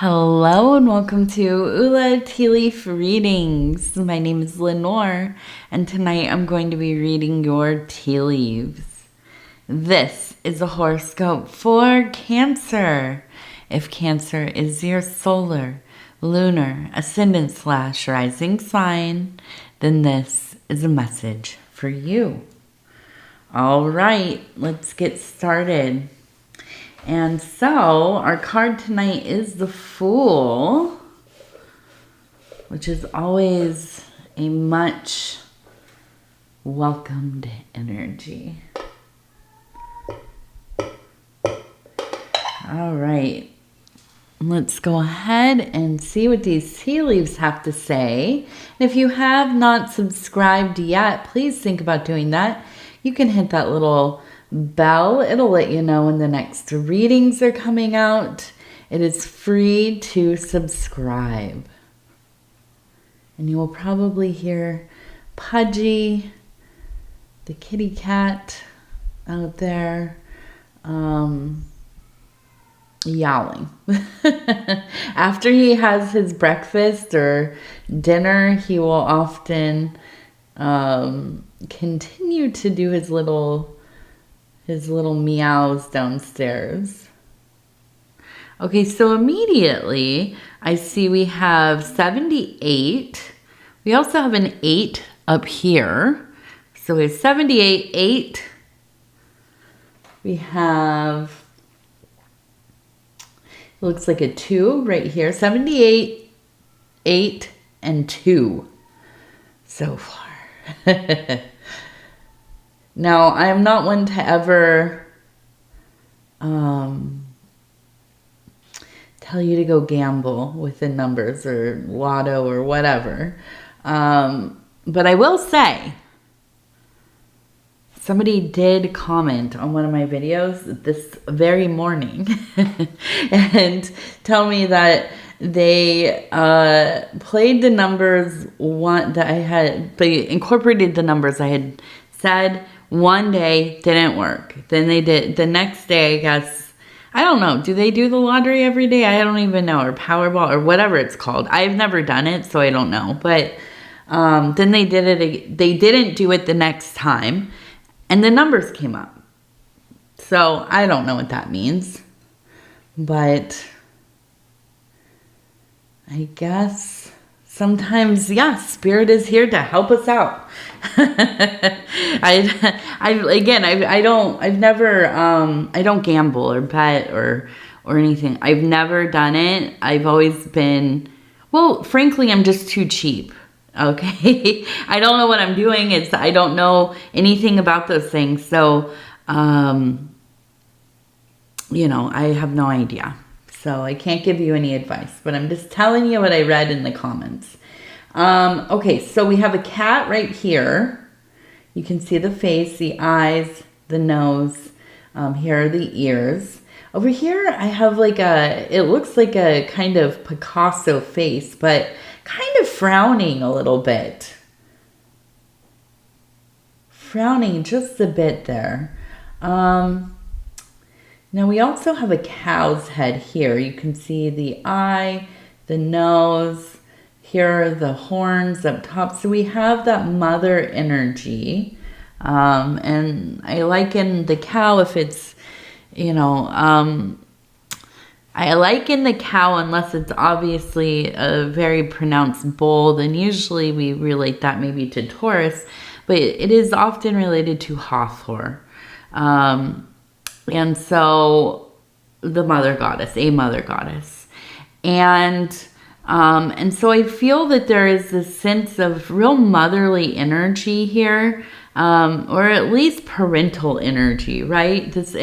Hello and welcome to Ula Tea Leaf Readings. My name is Lenor and tonight I'm going to be reading your tea leaves. This is a horoscope for Cancer. If Cancer is your solar, lunar, ascendant / rising sign, then this is a message for you. All right, let's get started. And so, our card tonight is the Fool, which is always a much welcomed energy. All right, let's go ahead and see what these tea leaves have to say. And if you have not subscribed yet, please think about doing that. You can hit that little bell. It'll let you know when the next readings are coming out. It is free to subscribe. And you will probably hear Pudgy, the kitty cat out there, yowling. After he has his breakfast or dinner, he will often continue to do his little meows downstairs. Okay, so immediately I see we have 78. We also have an 8 up here. So we have 78, 8. We have, it looks like a 2 right here. 78, 8, and 2 so far. Now, I am not one to ever tell you to go gamble with the numbers or lotto or whatever. But I will say, somebody did comment on one of my videos this very morning and tell me that they played the numbers they incorporated the numbers I had said. One day didn't work. Then they did the next day, I guess. I don't know. Do they do the lottery every day? I don't even know. Or Powerball or whatever it's called. I've never done it, so I don't know. But then they did it. They didn't do it the next time. And the numbers came up. So I don't know what that means. But I guess sometimes, yeah, Spirit is here to help us out. I don't gamble or bet or anything. I've never done it. I've always been, well, frankly, I'm just too cheap. Okay. I don't know what I'm doing. I don't know anything about those things. So, I have no idea. So I can't give you any advice, but I'm just telling you what I read in the comments. Okay, so we have a cat right here. You can see the face, the eyes, the nose. Here are the ears. Over here, I have it looks like a kind of Picasso face, but kind of frowning a little bit. Frowning just a bit there. Now we also have a cow's head here. You can see the eye, the nose. Here are the horns up top. So we have that mother energy. And I liken the cow if it's, I liken the cow unless it's obviously a very pronounced bull. Then usually we relate that maybe to Taurus. But it is often related to Hathor. And so the mother goddess, a mother goddess. And so I feel that there is this sense of real motherly energy here, or at least parental energy, right? This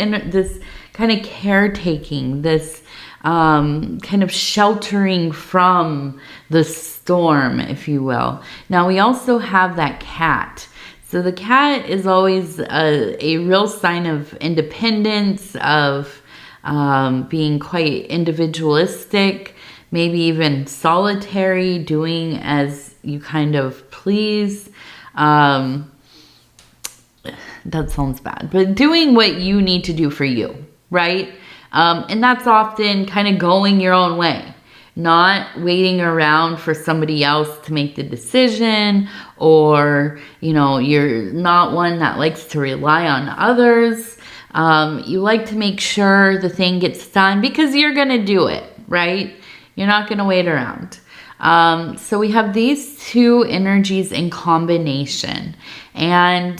kind of caretaking, this kind of sheltering from the storm, if you will. Now we also have that cat. So the cat is always a real sign of independence, of being quite individualistic, maybe even solitary, doing as you kind of please. That sounds bad, but doing what you need to do for you, right? And that's often kind of going your own way. not waiting around for somebody else to make the decision, or, you know, you're not one that likes to rely on others. You like to make sure the thing gets done because you're going to do it, right? You're not going to wait around. So we have these two energies in combination. And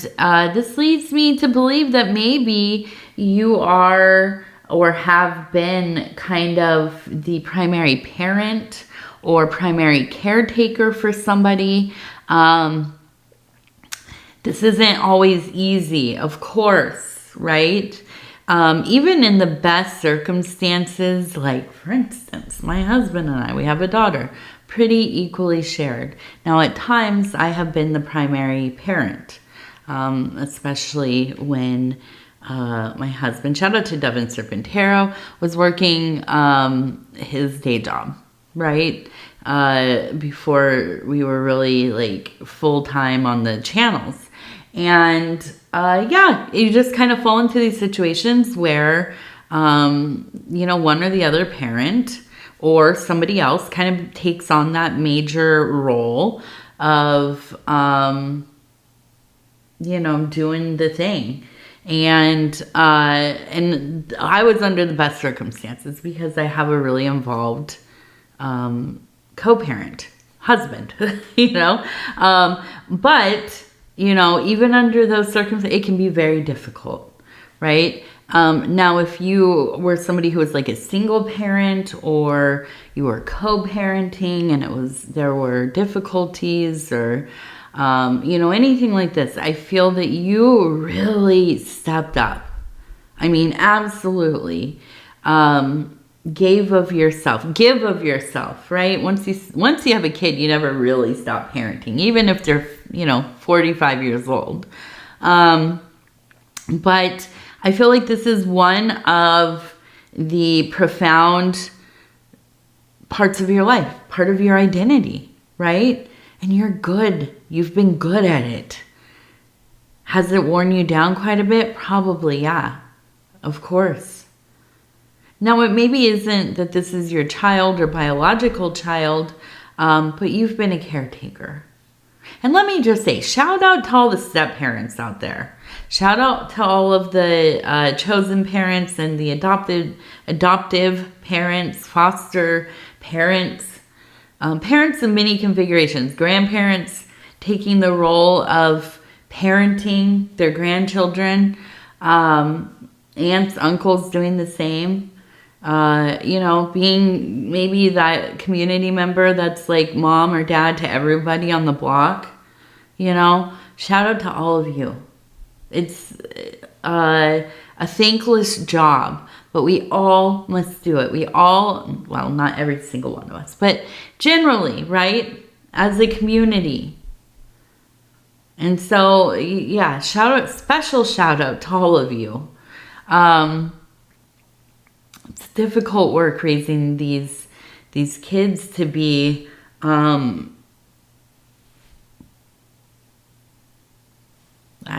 this leads me to believe that maybe you are or have been kind of the primary parent or primary caretaker for somebody. This isn't always easy, of course, right? Even in the best circumstances, like for instance, my husband and I, we have a daughter, pretty equally shared. Now at times I have been the primary parent, especially when my husband, shout out to Devin Serpentero, was working his day job, right? Before we were really like full-time on the channels. And yeah, you just kind of fall into these situations where, you know, one or the other parent or somebody else kind of takes on that major role of, you know, doing the thing. And I was under the best circumstances because I have a really involved co-parent husband, you know. But, you know, even under those circumstances, it can be very difficult, right? Now, if you were somebody who was like a single parent or you were co-parenting and there were difficulties or you know, anything like this, I feel that you really stepped up. I mean, absolutely. Give of yourself, right? Once you have a kid, you never really stop parenting, even if they're, you know, 45 years old. But I feel like this is one of the profound parts of your life, part of your identity, right? And you're good. You've been good at it. Has it worn you down quite a bit? Probably, yeah. Of course. Now, it maybe isn't that this is your child or biological child, but you've been a caretaker. And let me just say, shout out to all the step parents out there. Shout out to all of the chosen parents and the adoptive parents, foster parents, parents in many configurations, grandparents taking the role of parenting their grandchildren, aunts, uncles doing the same, you know, being maybe that community member that's like mom or dad to everybody on the block, you know. Shout out to all of you. It's a thankless job, but we all must do it. We all, well, not every single one of us, but generally, right, as a community. And so, yeah, special shout out to all of you. It's difficult work raising these kids to be, I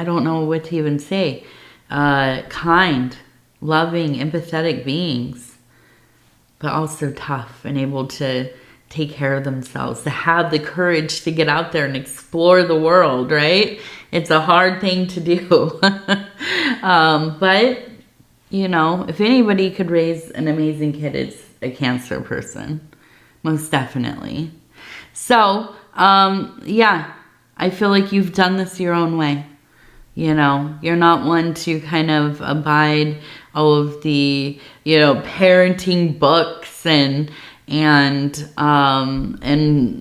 don't know what to even say, kind, loving, empathetic beings, but also tough and able to take care of themselves, to have the courage to get out there and explore the world, right? It's a hard thing to do. But, you know, if anybody could raise an amazing kid, it's a Cancer person. Most definitely. So, yeah, I feel like you've done this your own way. You know, you're not one to kind of abide all of the, you know, parenting books and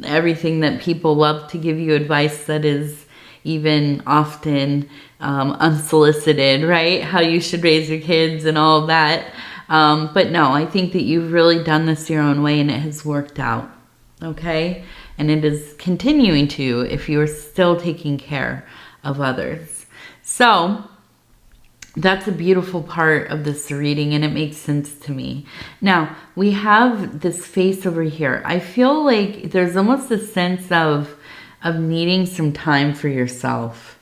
everything that people love to give you advice that is even often unsolicited, right? How you should raise your kids and all of that. But no, I think that you've really done this your own way and it has worked out, okay? And it is continuing to if you are still taking care of others. So that's a beautiful part of this reading and it makes sense to me. Now, we have this face over here. I feel like there's almost a sense of needing some time for yourself.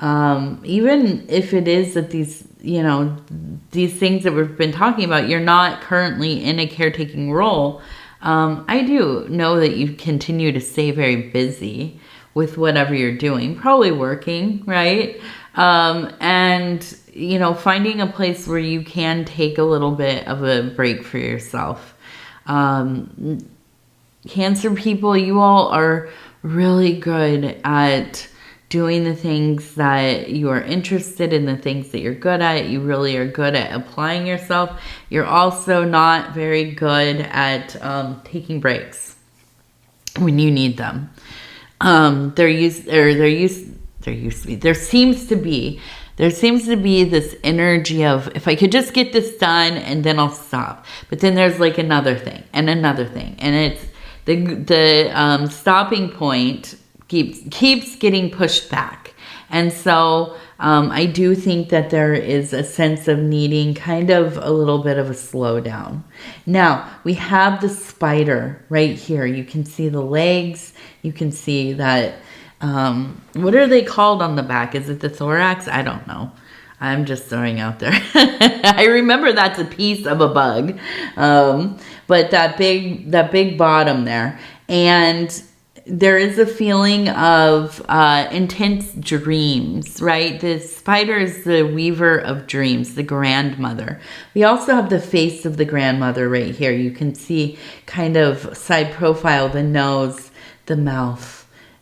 Even if it is that these, you know, these things that we've been talking about, you're not currently in a caretaking role. I do know that you continue to stay very busy with whatever you're doing, probably working, right? And, you know, finding a place where you can take a little bit of a break for yourself. Cancer people, you all are really good at doing the things that you are interested in, the things that you're good at. You really are good at applying yourself. You're also not very good at taking breaks when you need them. There seems to be this energy of, if I could just get this done and then I'll stop. But then there's like another thing and another thing, and it's the stopping point keeps getting pushed back. And so I do think that there is a sense of needing kind of a little bit of a slowdown. Now, we have the spider right here. You can see the legs. You can see that, what are they called on the back? Is it the thorax? I don't know. I'm just throwing out there. I remember that's a piece of a bug. But that big bottom there. And there is a feeling of intense dreams, right? The spider is the weaver of dreams, the grandmother. We also have the face of the grandmother right here. You can see kind of side profile, the nose, the mouth,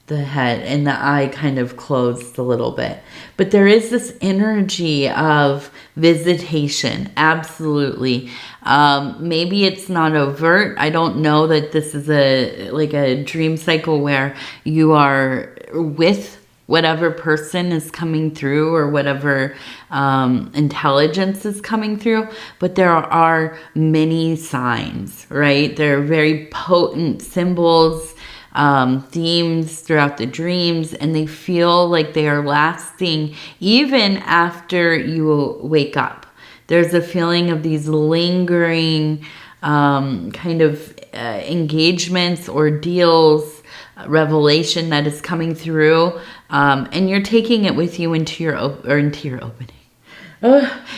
the head, and the eye kind of closed a little bit. But there is this energy of visitation, absolutely. Maybe it's not overt. I don't know that this is a dream cycle where you are with whatever person is coming through or whatever intelligence is coming through, but there are many signs, right? There are very potent symbols, themes throughout the dreams, and they feel like they are lasting even after you wake up. There's a feeling of these lingering kind of engagements or deals, revelation that is coming through, and you're taking it with you into your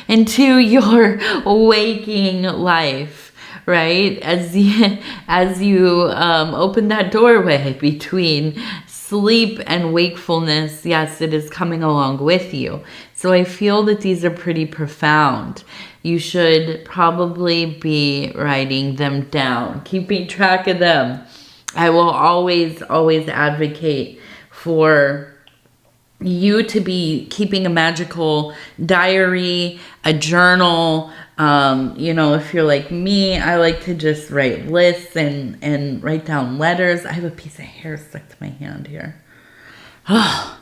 into your waking life. Right? As you open that doorway between sleep and wakefulness, yes, it is coming along with you. So I feel that these are pretty profound. You should probably be writing them down, keeping track of them. I will always advocate for you to be keeping a magical diary, a journal. You know, if you're like me, I like to just write lists and write down letters. I have a piece of hair stuck to my hand here. Oh,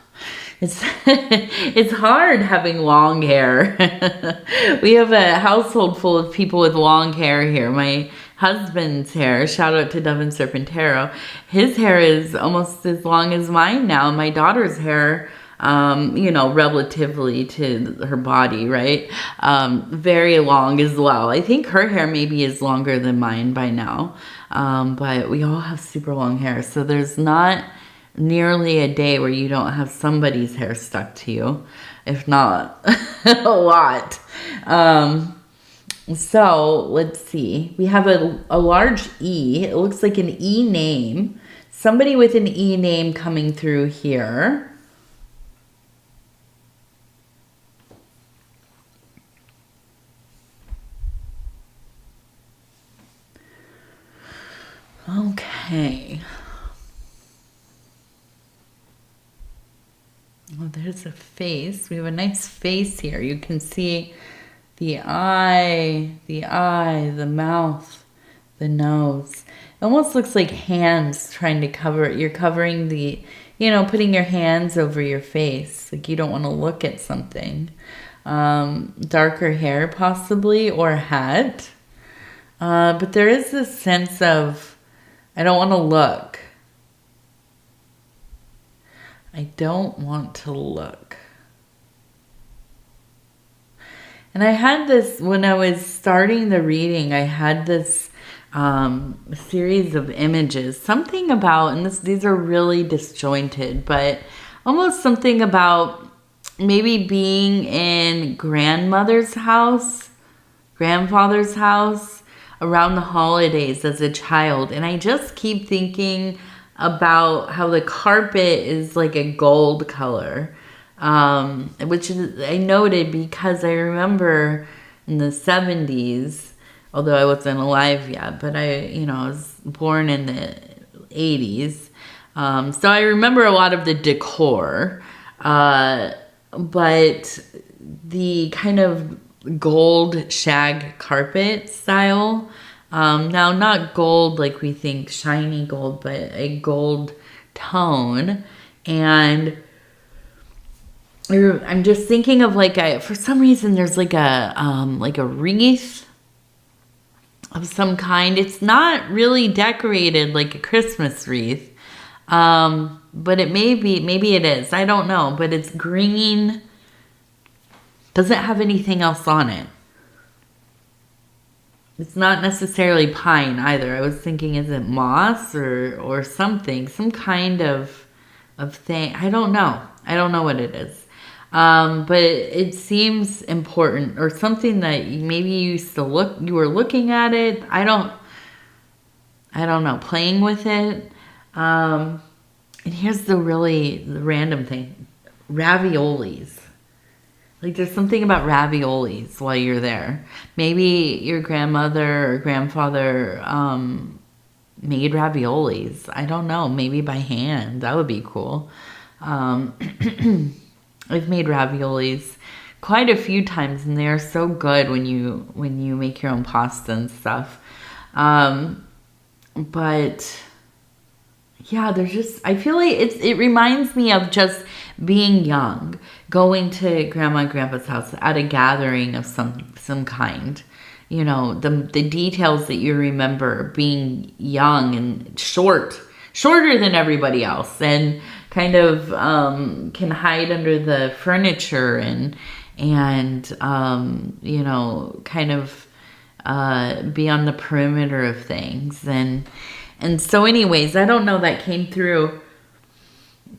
it's hard having long hair. We have a household full of people with long hair here. My husband's hair, shout out to Dove and Serpentero, his hair is almost as long as mine now. My daughter's hair, you know, relatively to her body, right? Very long as well. I think her hair maybe is longer than mine by now. But we all have super long hair. So there's not nearly a day where you don't have somebody's hair stuck to you, if not a lot. So let's see. We have a large E. It looks like an E name. Somebody with an E name coming through here. Okay. Well, there's a face. We have a nice face here. You can see the eye, the mouth, the nose. It almost looks like hands trying to cover it. You're covering the, you know, putting your hands over your face. Like you don't want to look at something. Darker hair possibly, or a hat. But there is this sense of, I don't want to look. I don't want to look. And I had this, when I was starting the reading, I had this series of images. Something about, and these are really disjointed, but almost something about maybe being in grandmother's house, grandfather's house, around the holidays as a child. And I just keep thinking about how the carpet is like a gold color, which is, I noted because I remember in the 70s, although I wasn't alive yet, but I was born in the 80s. So I remember a lot of the decor, but the kind of gold shag carpet style. Now, not gold like we think shiny gold, but a gold tone. And I'm just thinking of for some reason there's like a wreath of some kind. It's not really decorated like a Christmas wreath. But it maybe it is. I don't know, but it's green. Doesn't have anything else on it. It's not necessarily pine either. I was thinking, is it moss or something? Some kind of thing. I don't know. I don't know what it is. But it seems important, or something that maybe you were looking at it. I don't know, playing with it. And here's the random thing. Raviolis. Like, there's something about raviolis while you're there. Maybe your grandmother or grandfather made raviolis. I don't know. Maybe by hand. That would be cool. I've made raviolis quite a few times, and they are so good when you make your own pasta and stuff. But yeah, I feel like it reminds me of just being young, going to grandma and grandpa's house at a gathering of some kind. The details that you remember, being young and shorter than everybody else, and kind of can hide under the furniture and kind of be on the perimeter of things. And so anyways, I don't know, that came through.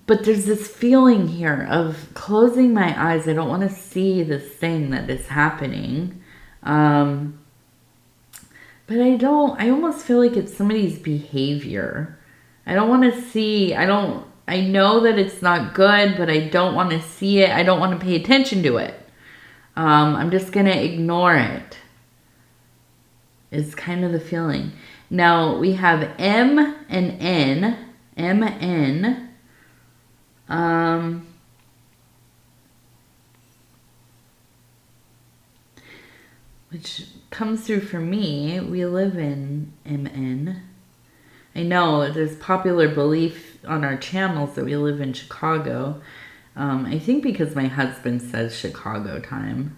But there's this feeling here of closing my eyes. I don't want to see this thing that is happening. But I almost feel like it's somebody's behavior. I don't want to see, I know that it's not good, but I don't want to see it. I don't want to pay attention to it. I'm just going to ignore it. Is kind of the feeling. Now, we have M and N. M-N. Which comes through for me. We live in MN. I know there's popular belief on our channels that we live in Chicago. I think because my husband says Chicago time.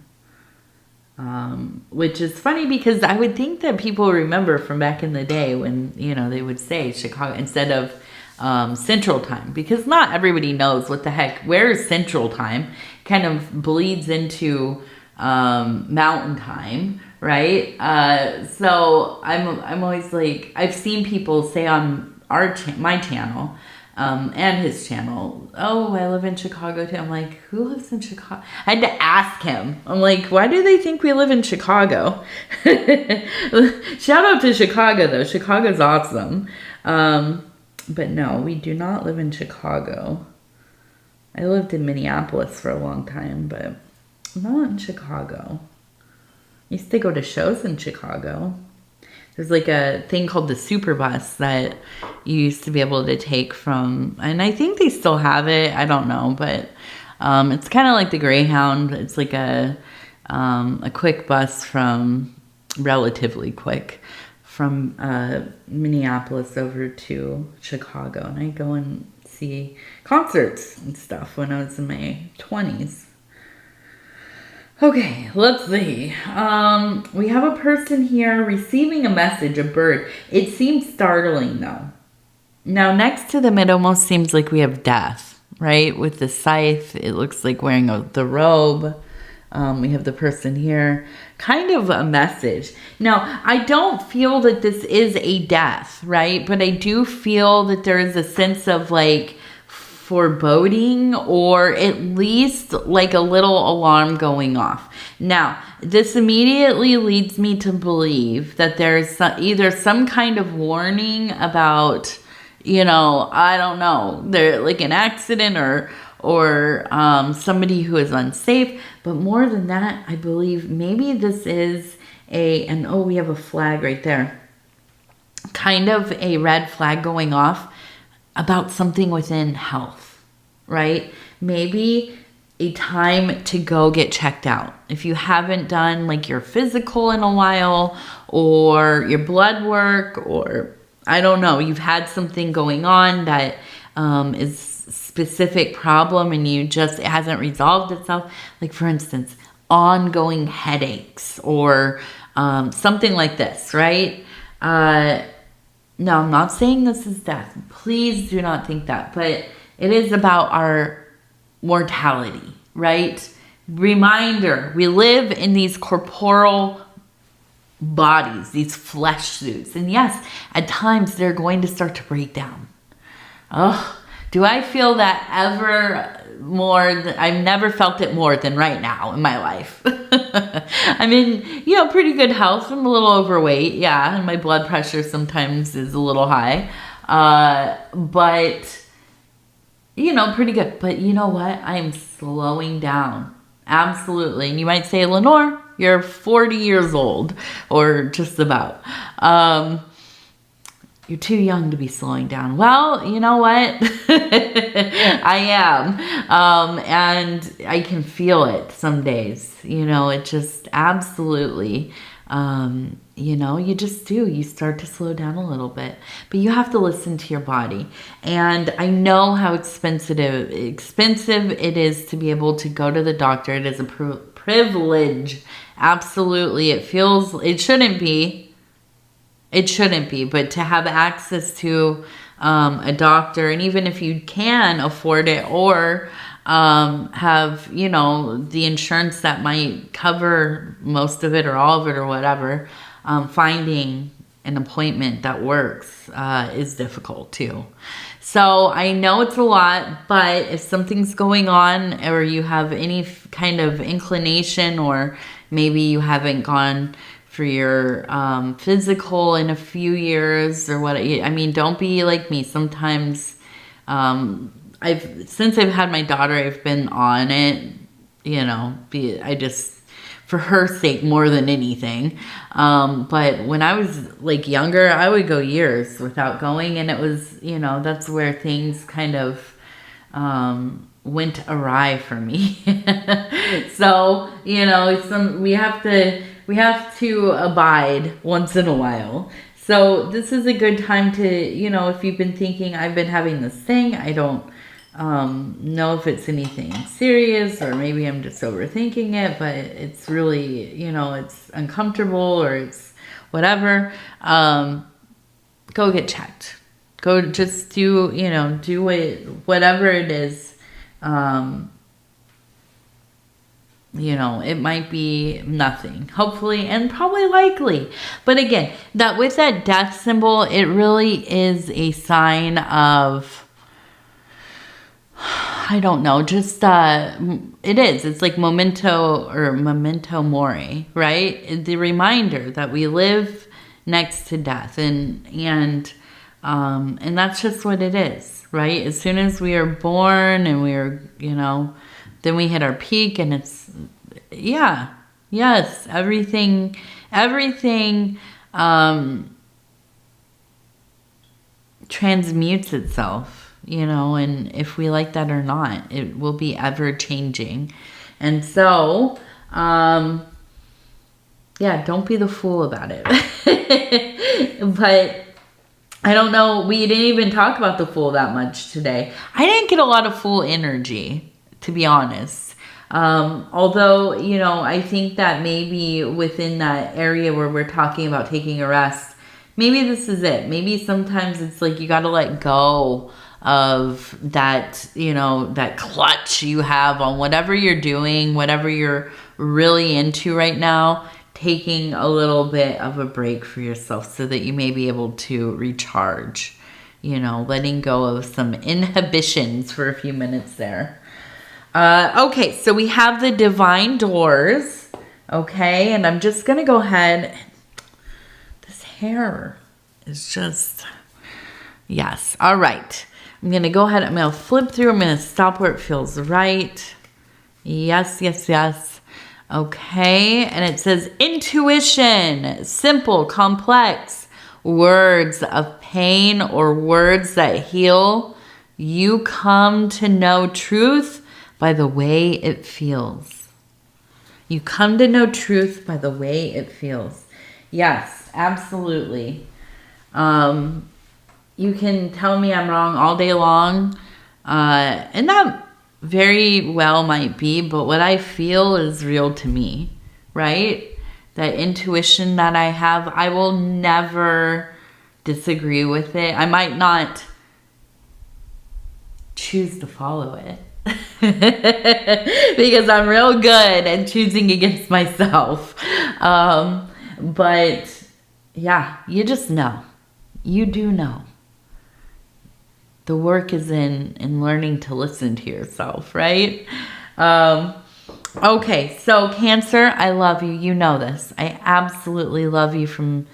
Which is funny because I would think that people remember from back in the day when, they would say Chicago instead of Central Time, because not everybody knows what the heck, where is Central Time, kind of bleeds into Mountain Time, right? So I'm always like, I've seen people say on my channel and his channel, oh, I live in Chicago too. I'm like, who lives in Chicago? I had to ask him. I'm like, why do they think we live in Chicago? Shout out to Chicago though. Chicago's awesome. But no, we do not live in Chicago. I lived in Minneapolis for a long time, but not in Chicago. I used to go to shows in Chicago. There's like a thing called the Super Bus that you used to be able to take from, and I think they still have it. I don't know, but it's kind of like the Greyhound. It's like a quick bus relatively quick, from Minneapolis over to Chicago. And I go and see concerts and stuff when I was in my 20s. Okay, let's see. We have a person here receiving a message, a bird. It seems startling though. Now next to them, it almost seems like we have death, right? With the scythe, it looks like wearing the robe. We have the person here, kind of a message. Now, I don't feel that this is a death, right? But I do feel that there is a sense of like foreboding, or at least like a little alarm going off. Now, this immediately leads me to believe that there's either some kind of warning about, I don't know, there like an accident or somebody who is unsafe. But more than that, I believe maybe this is we have a flag right there. Kind of a red flag going off about something within health, right? Maybe a time to go get checked out. If you haven't done like your physical in a while, or your blood work, or I don't know, you've had something going on that is specific problem and it hasn't resolved itself. Like for instance, ongoing headaches or something like this, right? No, I'm not saying this is death. Please do not think that. But it is about our mortality, right? Reminder, we live in these corporeal bodies, these flesh suits. And yes, at times they're going to start to break down. Oh, do I feel that ever more? I've never felt it more than right now in my life. I'm in, pretty good health. I'm a little overweight, yeah, and my blood pressure sometimes is a little high. But, pretty good. But you know what? I am slowing down. Absolutely. And you might say, Lenore, you're 40 years old, or just about. You're too young to be slowing down. Well, you know what? I am. And I can feel it some days. It just absolutely, you just do. You start to slow down a little bit. But you have to listen to your body. And I know how expensive it is to be able to go to the doctor. It is a privilege. Absolutely. It shouldn't be. It shouldn't be, but to have access to a doctor, and even if you can afford it, or have, the insurance that might cover most of it or all of it or whatever, finding an appointment that works is difficult too. So I know it's a lot, but if something's going on, or you have any kind of inclination, or maybe you haven't gone for your physical in a few years or what, don't be like me. Sometimes since I've had my daughter, I've been on it, for her sake more than anything. But when I was like younger, I would go years without going, and it was, that's where things kind of went awry for me. So, we have to abide once in a while. So this is a good time to, if you've been thinking, I've been having this thing, I don't know if it's anything serious, or maybe I'm just overthinking it, but it's really, it's uncomfortable, or it's whatever, go get checked. Go just do whatever it is. It might be nothing, hopefully, and probably likely. But again, that with that death symbol, it really is a sign of, I don't know, just, it is. It's like memento mori, right? The reminder that we live next to death, and that's just what it is, right? As soon as we are born and we are, then we hit our peak, and it's, yes, everything, transmutes itself, and if we like that or not, it will be ever changing. And so, don't be the fool about it. But I don't know, we didn't even talk about the Fool that much today. I didn't get a lot of Fool energy, to be honest. Although, I think that maybe within that area where we're talking about taking a rest, maybe this is it. Maybe sometimes it's like you got to let go of that, that clutch you have on whatever you're doing, whatever you're really into right now. Taking a little bit of a break for yourself so that you may be able to recharge. you know, letting go of some inhibitions for a few minutes there. Okay, so we have the divine doors. Okay, and I'm just going to go ahead. This hair is just, yes. All right. I'm going to go ahead. I'm going to flip through. I'm going to stop where it feels right. Yes, yes, yes. Okay, and it says intuition, simple, complex, words of pain or words that heal. You come to know truth by the way it feels. You come to know truth by the way it feels. Yes, absolutely. You can tell me I'm wrong all day long, and that very well might be, but what I feel is real to me, right? That intuition that I have, I will never disagree with it. I might not choose to follow it because I'm real good at choosing against myself. But yeah, you just know. You do know. The work is in learning to listen to yourself, right? Okay, so Cancer, I love you. You know this. I absolutely love you from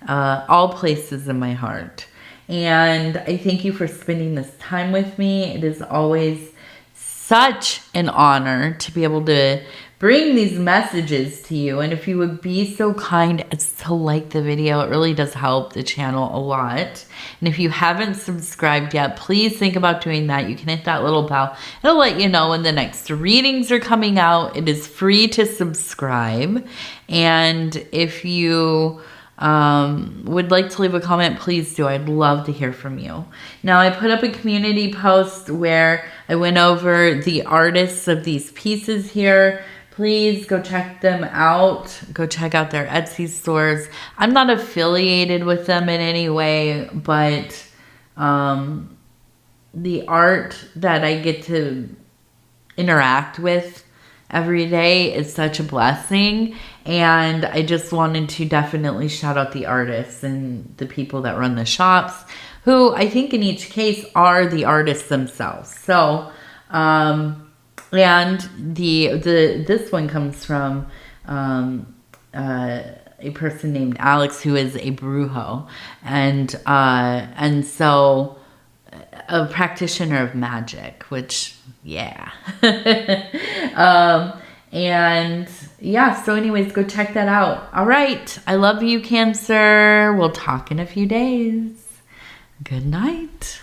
all places in my heart. And I thank you for spending this time with me. It is always such an honor to be able to bring these messages to you. And if you would be so kind as to like the video, it really does help the channel a lot. And if you haven't subscribed yet, please think about doing that. You can hit that little bell. It'll let you know when the next readings are coming out. It is free to subscribe. And if you would like to leave a comment, please do. I'd love to hear from you. Now, I put up a community post where I went over the artists of these pieces here. Please go check them out. Go check out their Etsy stores. I'm not affiliated with them in any way, but the art that I get to interact with every day is such a blessing. And I just wanted to definitely shout out the artists and the people that run the shops, who I think in each case are the artists themselves. So, and this one comes from a person named Alex, who is a brujo, and so a practitioner of magic, which, yeah. And yeah, so anyways, go check that out. All right. I love you, Cancer. We'll talk in a few days. Good night.